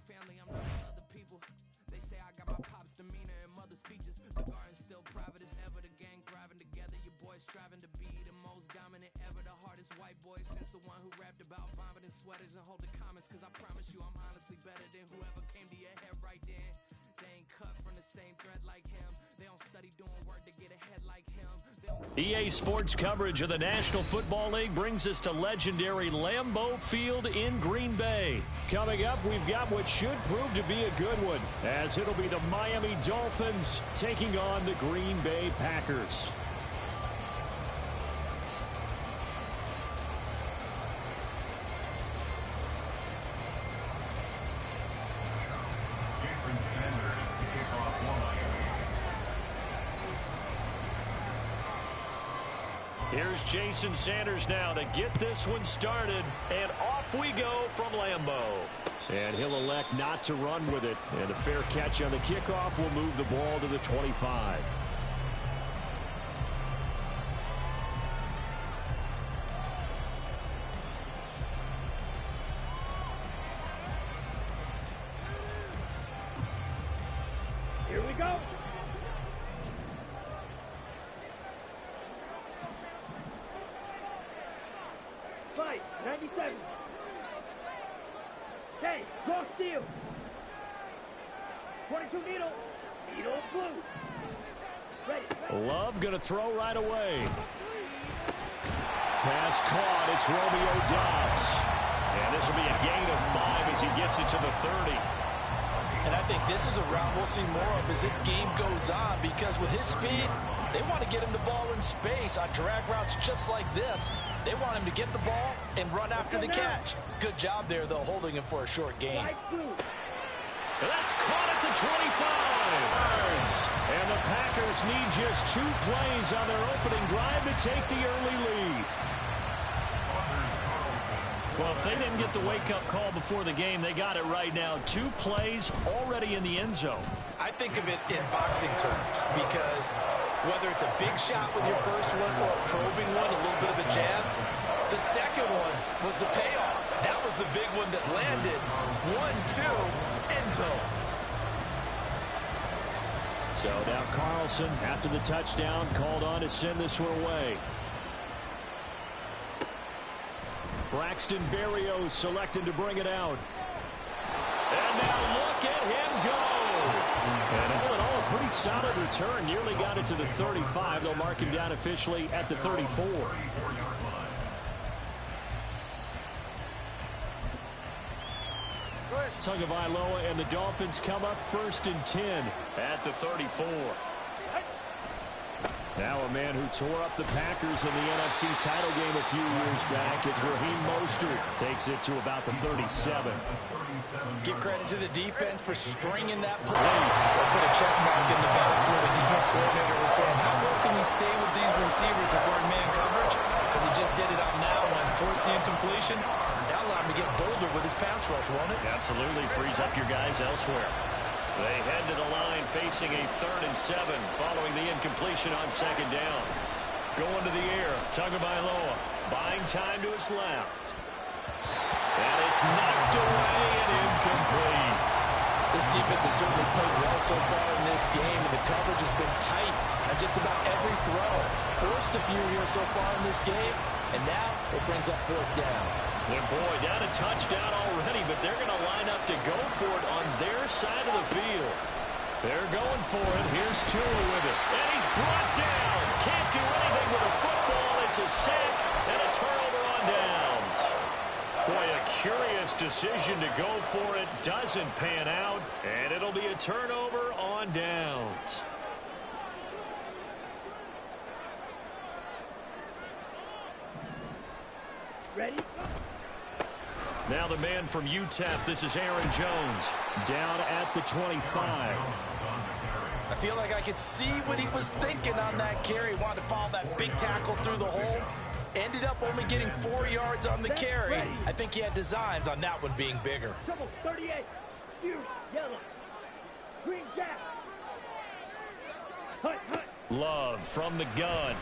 family, I'm not for other people. They say I got my pop's demeanor and mother's features. The garden's still private as ever. The gang thriving together. Your boy's striving to be the most dominant ever. The hardest white boy since the one who rapped about vomiting sweaters and hold the comments. Cause I promise you I'm honestly better than whoever came to your head right then. They ain't cut from the same thread like him. They don't study doing work to get ahead like him. EA Sports coverage of the National Football League brings us to legendary Lambeau Field in Green Bay. Coming up, we've got what should prove to be a good one, as it'll be the Miami Dolphins taking on the Green Bay Packers. Here's Jason Sanders now to get this one started, and off we go from Lambeau. And he'll elect not to run with it, and a fair catch on the kickoff will move the ball to the 25. Here we go. Fight, 97. Hey, cross steel. 22 needle. Needle blue. Ready. Love going to throw right away. Pass caught. It's Romeo Doubs. And this will be a gain of 5 as he gets it to the 30. And I think this is a route we'll see more of as this game goes on, because with his speed, they want to get him the ball in space on drag routes just like this. They want him to get the ball and run after the catch. Good job there, though, holding him for a short gain. That's caught at the 25. And the Packers need just 2 plays on their opening drive to take the early lead. Well, if they didn't get the wake-up call before the game, they got it right now. 2 plays already in the end zone. I think of it in boxing terms, because whether it's a big shot with your first one or a probing one, a little bit of a jab, the second one was the payoff. That was the big one that landed. 1-2, end zone. So now Carlson, after the touchdown, called on to send this one away. Braxton Berrios selected to bring it out. And now look at him go. And all in all, a pretty solid return. Nearly got it to the 35. They'll mark him down officially at the 34. Tagovailoa and the Dolphins come up 1st and 10 at the 34. Now a man who tore up the Packers in the NFC title game a few years back. It's Raheem Mostert. Takes it to about the 37. Give credit to the defense for stringing that play. They'll put a check mark in the box where the defense coordinator was saying, how well can we stay with these receivers if we're in man coverage? Because he just did it on that one, forcing incompletion. That'll allow him to get bolder with his pass rush, won't it? Absolutely. Frees up your guys elsewhere. They head to the line facing a 3rd and 7 following the incompletion on 2nd down. Going to the air, Tagovailoa buying time to his left. And it's knocked away and incomplete. This defense has certainly played well so far in this game, and the coverage has been tight on just about every throw. Forced a few here so far in this game, and now it brings up 4th down. And boy, down a touchdown already, but they're going to line up to go for it on their side of the field. They're going for it. Here's Tua with it. And he's brought down. Can't do anything with a football. It's a sack and a turnover on downs. Boy, a curious decision to go for it. Doesn't pan out. And it'll be a turnover on downs. Ready? Now the man from UTEP, this is Aaron Jones, down at the 25. I feel like I could see what he was thinking on that carry. Wanted to follow that big tackle through the hole. Ended up only getting 4 yards on the carry. I think he had designs on that one being bigger. Trouble 38. Yellow. Green jack. Hut, hut. Love from the gun.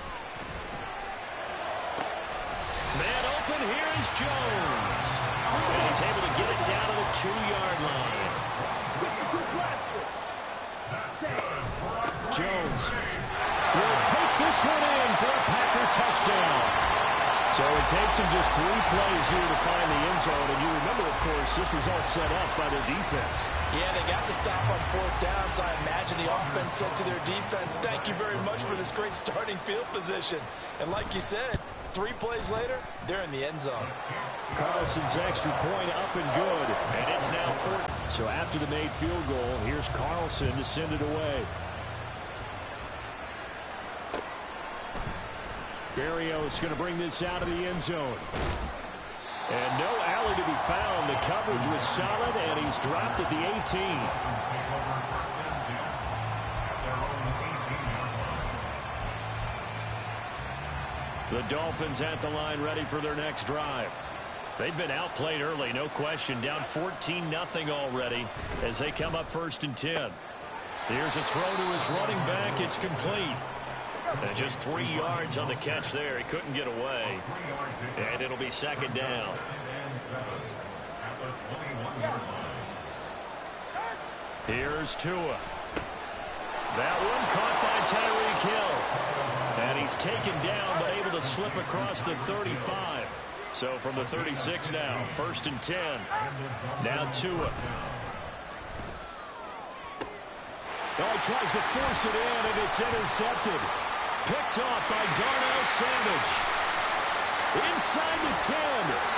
Man open, here is Jones. And he's able to get it down to the 2-yard line. So it takes them just 3 plays here to find the end zone. And you remember, of course, this was all set up by their defense. Yeah, they got the stop on 4th down, so I imagine the offense said to their defense, thank you very much for this great starting field position. And like you said, 3 plays later, they're in the end zone. Carlson's extra point up and good. And it's now 4. So after the made field goal, here's Carlson to send it away. Berrios going to bring this out of the end zone. And no alley to be found. The coverage was solid, and he's dropped at the 18. The Dolphins at the line ready for their next drive. They've been outplayed early, no question. Down 14-0 already as they come up 1st and 10. Here's a throw to his running back. It's complete. And just 3 yards on the catch there. He couldn't get away. And it'll be 2nd down. Here's Tua. That one caught by Tyreek Hill. And he's taken down but able to slip across the 35. So from the 36 now, 1st and 10. Now Tua. Oh, he tries to force it in, and it's intercepted. Picked off by Darnell Savage. Inside the 10.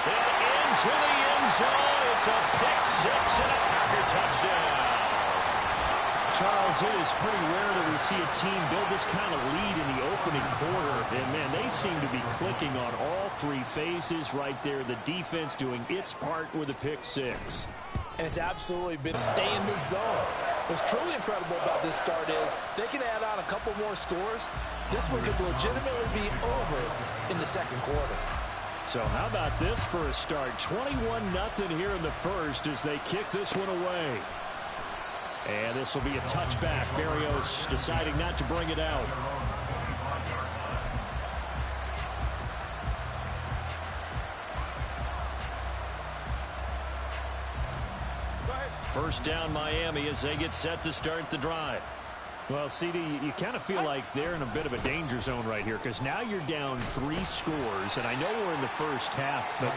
And into the end zone. It's a pick 6 and a Packer touchdown. Charles, it is pretty rare that we see a team build this kind of lead in the opening quarter. And, man, they seem to be clicking on all 3 phases right there. The defense doing its part with a pick 6. And it's absolutely been stay in the zone. What's truly incredible about this start is they can add on a couple more scores. This one could legitimately be over in the 2nd quarter. So how about this for a start? 21-0 here in the 1st as they kick this one away. And this will be a touchback. Berrios deciding not to bring it out. First down Miami as they get set to start the drive. Well, CD, you kind of feel like they're in a bit of a danger zone right here because now you're down 3 scores, and I know we're in the first half, but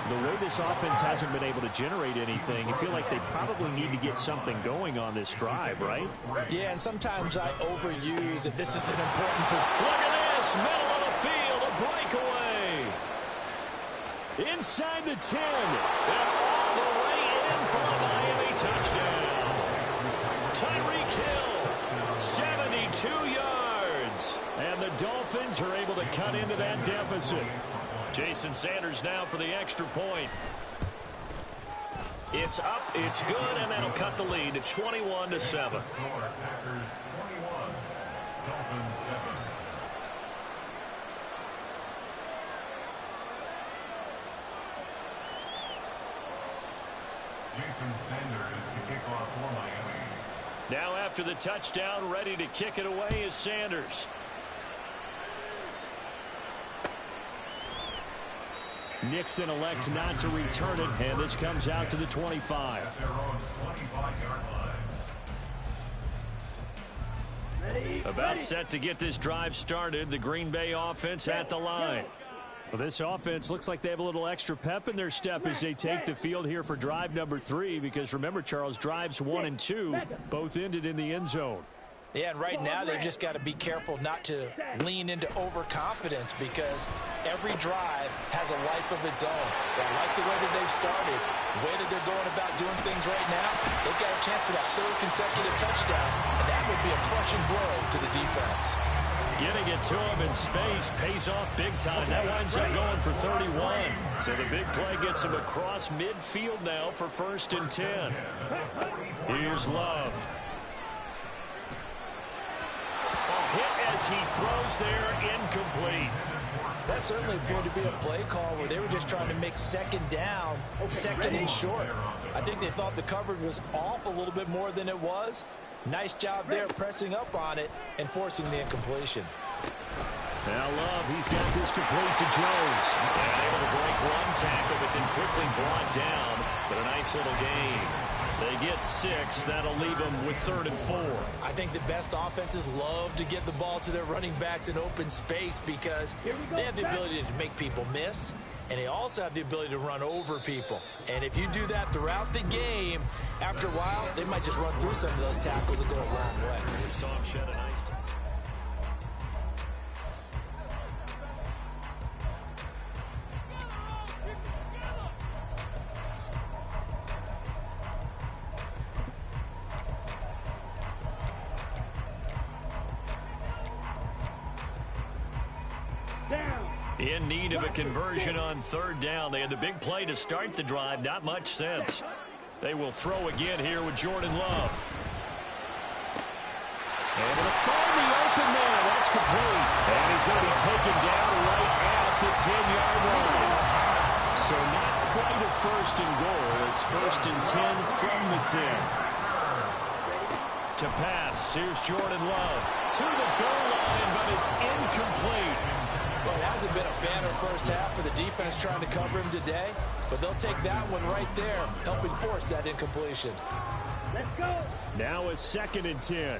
the way this offense hasn't been able to generate anything, you feel like they probably need to get something going on this drive, right? Yeah, and sometimes I overuse it. This is an important position. Look at this, middle of the field, a breakaway. Inside the 10, and all the way in for a Miami touchdown. Tyreek Hill, 72 yards. And the Dolphins are able to cut into that deficit. Jason Sanders now for the extra point. It's up, it's good, and that'll cut the lead to 21-7. Jason Sanders to kick off for Miami. Now after the touchdown, ready to kick it away is Sanders. Nixon elects not to return it, and this comes out to the 25. About set to get this drive started, the Green Bay offense at the line. Well, this offense looks like they have a little extra pep in their step as they take the field here for drive number 3, because remember, Charles, drives 1 and 2 both ended in the end zone. Yeah, and right now they've just got to be careful not to lean into overconfidence because every drive has a life of its own. I like the way that they've started, the way that they're going about doing things right now. They've got a chance for that 3rd consecutive touchdown, and that would be a crushing blow to the defense. Getting it to him in space pays off big time. That winds up going for 31. So the big play gets him across midfield now for 1st and 10. Here's Love. Hit as he throws there, incomplete. That certainly appeared to be a play call where they were just trying to make 2nd down, 2nd and short. I think they thought the coverage was off a little bit more than it was. Nice job there pressing up on it and forcing the incompletion. Now Love, he's got this complete to Jones. And able to break 1 tackle, but then quickly brought down. But a nice little gain. They get 6. That'll leave them with 3rd and 4. I think the best offenses love to get the ball to their running backs in open space because they have the ability to make people miss, and they also have the ability to run over people. And if you do that throughout the game, after a while, they might just run through some of those tackles and go a long way. We saw him shed a nice time. In need of a conversion on 3rd down. They had the big play to start the drive. Not much sense. They will throw again here with Jordan Love. Able to find the open man. That's complete. And he's going to be taken down right at the 10-yard line. So not quite a 1st and goal. It's 1st and 10 from the 10. To pass. Here's Jordan Love. To the goal line, but it's incomplete. Well, it hasn't been a banner first half for the defense trying to cover him today, but they'll take that one right there, helping force that incompletion. Let's go. Now a 2nd and 10.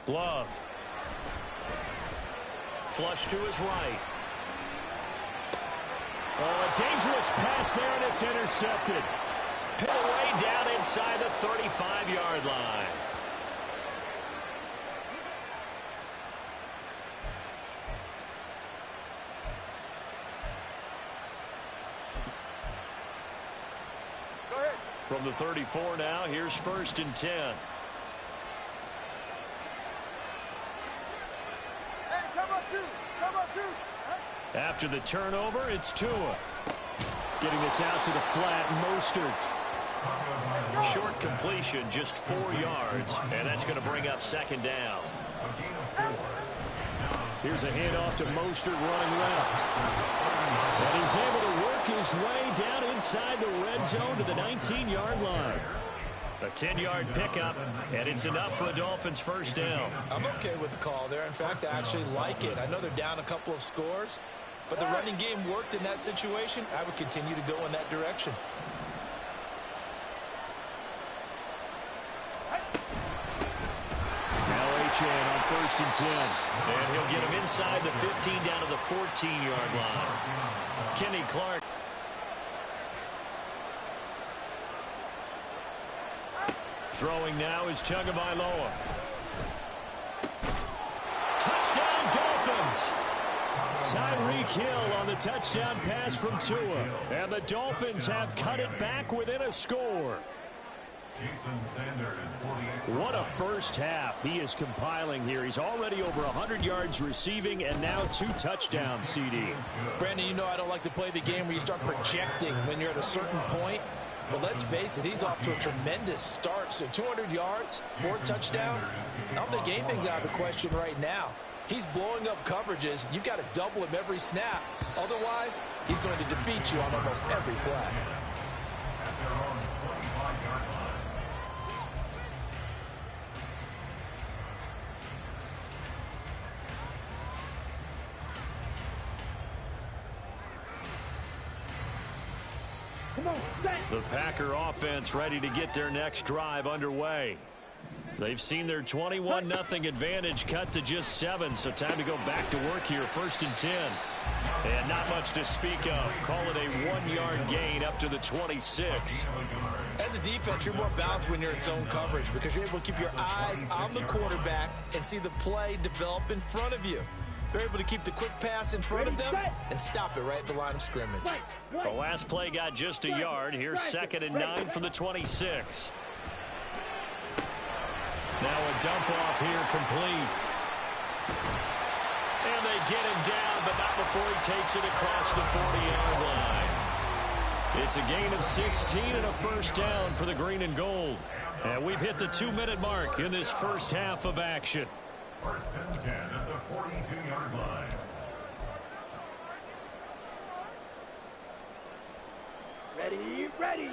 Love. Flush to his right. Oh, a dangerous pass there, and it's intercepted. Put away down inside the 35-yard line. Go ahead. From the 34 now, here's 1st and 10. Hey, come on, two. Hey. After the turnover, it's Tua. Getting this out to the flat, Mostert. Short completion, just 4 yards, and that's going to bring up 2nd down. Here's a handoff to Mostert running left. And he's able to work his way down inside the red zone to the 19-yard line. A 10-yard pickup, and it's enough for a Dolphins 1st down. I'm okay with the call there. In fact, I actually like it. I know they're down a couple of scores, but the running game worked in that situation. I would continue to go in that direction. Achane on 1st and 10. And he'll get him inside the 15 down to the 14-yard line. Kenny Clark. Throwing now is Tagovailoa. Touchdown Dolphins! Tyreek Hill on the touchdown pass from Tua. And the Dolphins have cut it back within a score. Jason Sanders, 48. What a first half he is compiling here. He's already over 100 yards receiving and now 2 touchdowns, CD. Brandon, you know I don't like to play the game where you start projecting when you're at a certain point. But let's face it, he's off to a tremendous start. So 200 yards, 4 touchdowns. I don't think anything's out of the question right now. He's blowing up coverages. You've got to double him every snap. Otherwise, he's going to defeat you on almost every play. At their own 25-yard line. Come on, set. The Packer offense ready to get their next drive underway. They've seen their 21-0 advantage cut to just 7, so time to go back to work here. 1st and 10. And not much to speak of. Call it a 1-yard gain up to the 26. As a defense, you're more balanced when you're in zone coverage because you're able to keep your eyes on the quarterback and see the play develop in front of you. They're able to keep the quick pass in front of them and stop it right at the line of scrimmage. The last play got just a yard. Here's 2nd and 9 from the 26. Now a dump off here complete. And they get him down, but not before he takes it across the 40-yard line. It's a gain of 16 and a 1st down for the green and gold. And we've hit the 2-minute mark in this first half of action. 1st and 10 at the 42-yard line. Ready, ready.